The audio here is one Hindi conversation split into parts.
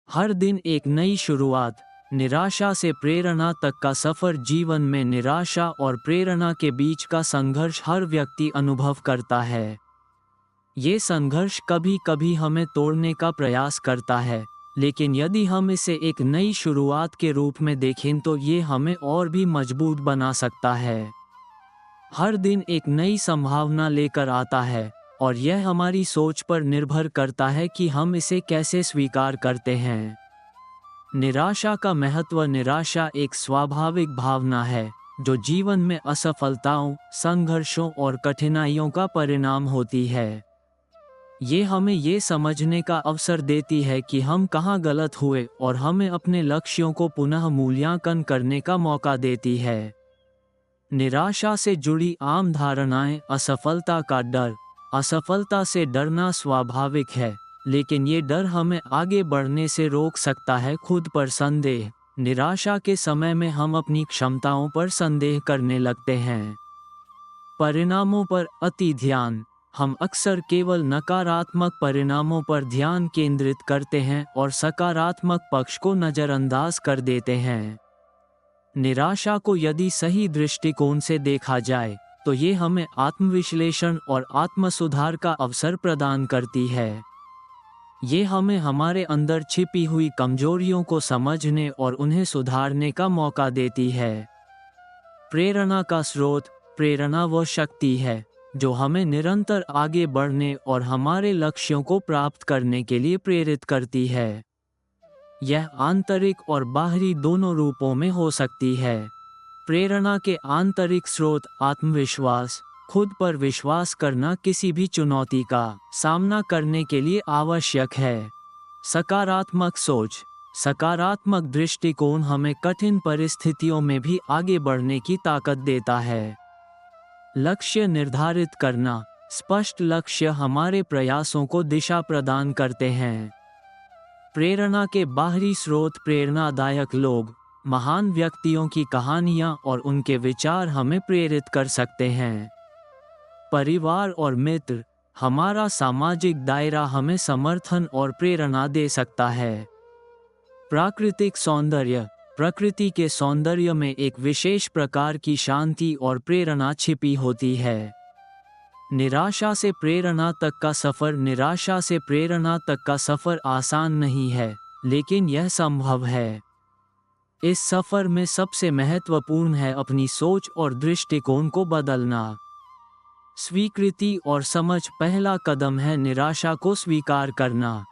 हर दिन एक नई शुरुआत, निराशा से प्रेरणा तक का सफर। जीवन में निराशा और प्रेरणा के बीच का संघर्ष हर व्यक्ति अनुभव करता है। ये संघर्ष कभी कभी हमें तोड़ने का प्रयास करता है, लेकिन यदि हम इसे एक नई शुरुआत के रूप में देखें तो ये हमें और भी मजबूत बना सकता है। हर दिन एक नई संभावना लेकर आता है, और यह हमारी सोच पर निर्भर करता है कि हम इसे कैसे स्वीकार करते हैं। निराशा का महत्व। निराशा एक स्वाभाविक भावना है जो जीवन में असफलताओं, संघर्षों और कठिनाइयों का परिणाम होती है। ये हमें ये समझने का अवसर देती है कि हम कहाँ गलत हुए और हमें अपने लक्ष्यों को पुनः मूल्यांकन करने का मौका देती है। निराशा से जुड़ी आम धारणाएं। असफलता का डर। असफलता से डरना स्वाभाविक है, लेकिन ये डर हमें आगे बढ़ने से रोक सकता है। खुद पर संदेह। निराशा के समय में हम अपनी क्षमताओं पर संदेह करने लगते हैं। परिणामों पर अति ध्यान। हम अक्सर केवल नकारात्मक परिणामों पर ध्यान केंद्रित करते हैं और सकारात्मक पक्ष को नज़रअंदाज कर देते हैं। निराशा को यदि सही दृष्टिकोण से देखा जाए तो ये हमें आत्मविश्लेषण और आत्मसुधार का अवसर प्रदान करती है। ये हमें हमारे अंदर छिपी हुई कमजोरियों को समझने और उन्हें सुधारने का मौका देती है। प्रेरणा का स्रोत। प्रेरणा वह शक्ति है जो हमें निरंतर आगे बढ़ने और हमारे लक्ष्यों को प्राप्त करने के लिए प्रेरित करती है। यह आंतरिक और बाहरी दोनों रूपों में हो सकती है। प्रेरणा के आंतरिक स्रोत। आत्मविश्वास। खुद पर विश्वास करना किसी भी चुनौती का सामना करने के लिए आवश्यक है। सकारात्मक सोच। सकारात्मक दृष्टिकोण हमें कठिन परिस्थितियों में भी आगे बढ़ने की ताकत देता है। लक्ष्य निर्धारित करना। स्पष्ट लक्ष्य हमारे प्रयासों को दिशा प्रदान करते हैं। प्रेरणा के बाहरी स्रोत। प्रेरणादायक लोग, महान व्यक्तियों की कहानियां और उनके विचार हमें प्रेरित कर सकते हैं। परिवार और मित्र। हमारा सामाजिक दायरा हमें समर्थन और प्रेरणा दे सकता है। प्राकृतिक सौंदर्य। प्रकृति के सौंदर्य में एक विशेष प्रकार की शांति और प्रेरणा छिपी होती है। निराशा से प्रेरणा तक का सफ़र। निराशा से प्रेरणा तक का सफ़र आसान नहीं है, लेकिन यह संभव है। इस सफ़र में सबसे महत्वपूर्ण है अपनी सोच और दृष्टिकोण को बदलना। स्वीकृति और समझ। पहला कदम है निराशा को स्वीकार करना।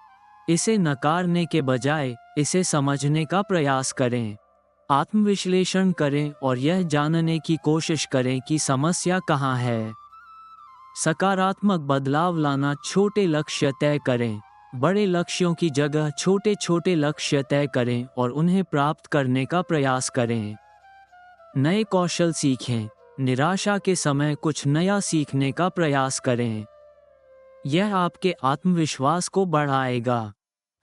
इसे नकारने के बजाय इसे समझने का प्रयास करें। आत्मविश्लेषण करें और यह जानने की कोशिश करें कि समस्या कहाँ है। सकारात्मक बदलाव लाना। छोटे लक्ष्य तय करें। बड़े लक्ष्यों की जगह छोटे छोटे लक्ष्य तय करें और उन्हें प्राप्त करने का प्रयास करें। नए कौशल सीखें। निराशा के समय कुछ नया सीखने का प्रयास करें। यह आपके आत्मविश्वास को बढ़ाएगा।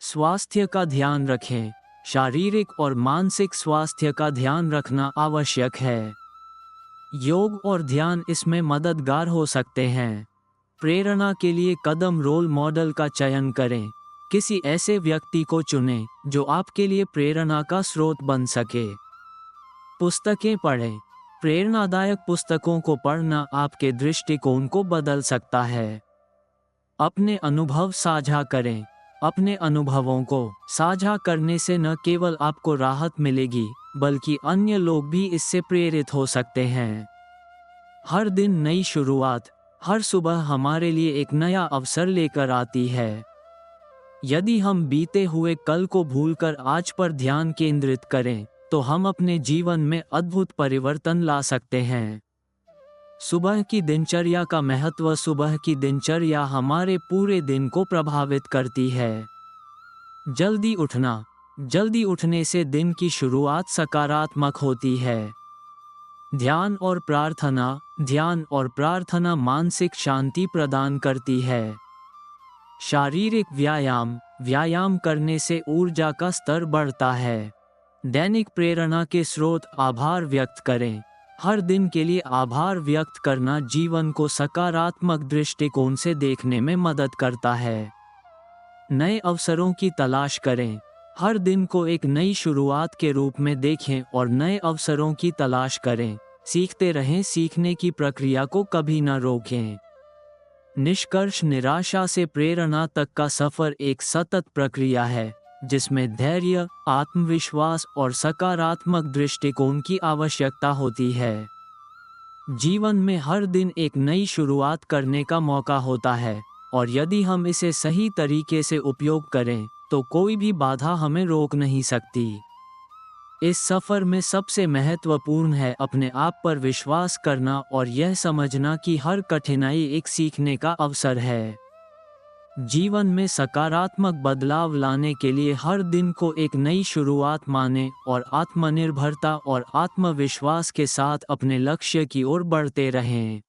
स्वास्थ्य का ध्यान रखें। शारीरिक और मानसिक स्वास्थ्य का ध्यान रखना आवश्यक है। योग और ध्यान इसमें मददगार हो सकते हैं। प्रेरणा के लिए कदम। रोल मॉडल का चयन करें। किसी ऐसे व्यक्ति को चुनें जो आपके लिए प्रेरणा का स्रोत बन सके। पुस्तकें पढ़ें। प्रेरणादायक पुस्तकों को पढ़ना आपके दृष्टिकोण को बदल सकता है। अपने अनुभव साझा करें। अपने अनुभवों को साझा करने से न केवल आपको राहत मिलेगी, बल्कि अन्य लोग भी इससे प्रेरित हो सकते हैं। हर दिन नई शुरुआत। हर सुबह हमारे लिए एक नया अवसर लेकर आती है। यदि हम बीते हुए कल को भूलकर आज पर ध्यान केंद्रित करें तो हम अपने जीवन में अद्भुत परिवर्तन ला सकते हैं। सुबह की दिनचर्या का महत्व। सुबह की दिनचर्या हमारे पूरे दिन को प्रभावित करती है। जल्दी उठना। जल्दी उठने से दिन की शुरुआत सकारात्मक होती है। ध्यान और प्रार्थना। ध्यान और प्रार्थना मानसिक शांति प्रदान करती है। शारीरिक व्यायाम। व्यायाम करने से ऊर्जा का स्तर बढ़ता है। दैनिक प्रेरणा के स्रोत। आभार व्यक्त करें। हर दिन के लिए आभार व्यक्त करना जीवन को सकारात्मक दृष्टिकोण से देखने में मदद करता है। नए अवसरों की तलाश करें। हर दिन को एक नई शुरुआत के रूप में देखें और नए अवसरों की तलाश करें। सीखते रहें, सीखने की प्रक्रिया को कभी न रोकें। निष्कर्ष, निराशा से प्रेरणा तक का सफर एक सतत प्रक्रिया है, जिसमें धैर्य, आत्मविश्वास और सकारात्मक दृष्टिकोण की आवश्यकता होती है। जीवन में हर दिन एक नई शुरुआत करने का मौका होता है, और यदि हम इसे सही तरीके से उपयोग करें, तो कोई भी बाधा हमें रोक नहीं सकती। इस सफ़र में सबसे महत्वपूर्ण है अपने आप पर विश्वास करना और यह समझना कि हर कठिनाई एक सीखने का अवसर है। जीवन में सकारात्मक बदलाव लाने के लिए हर दिन को एक नई शुरुआत मानें और आत्मनिर्भरता और आत्मविश्वास के साथ अपने लक्ष्य की ओर बढ़ते रहें।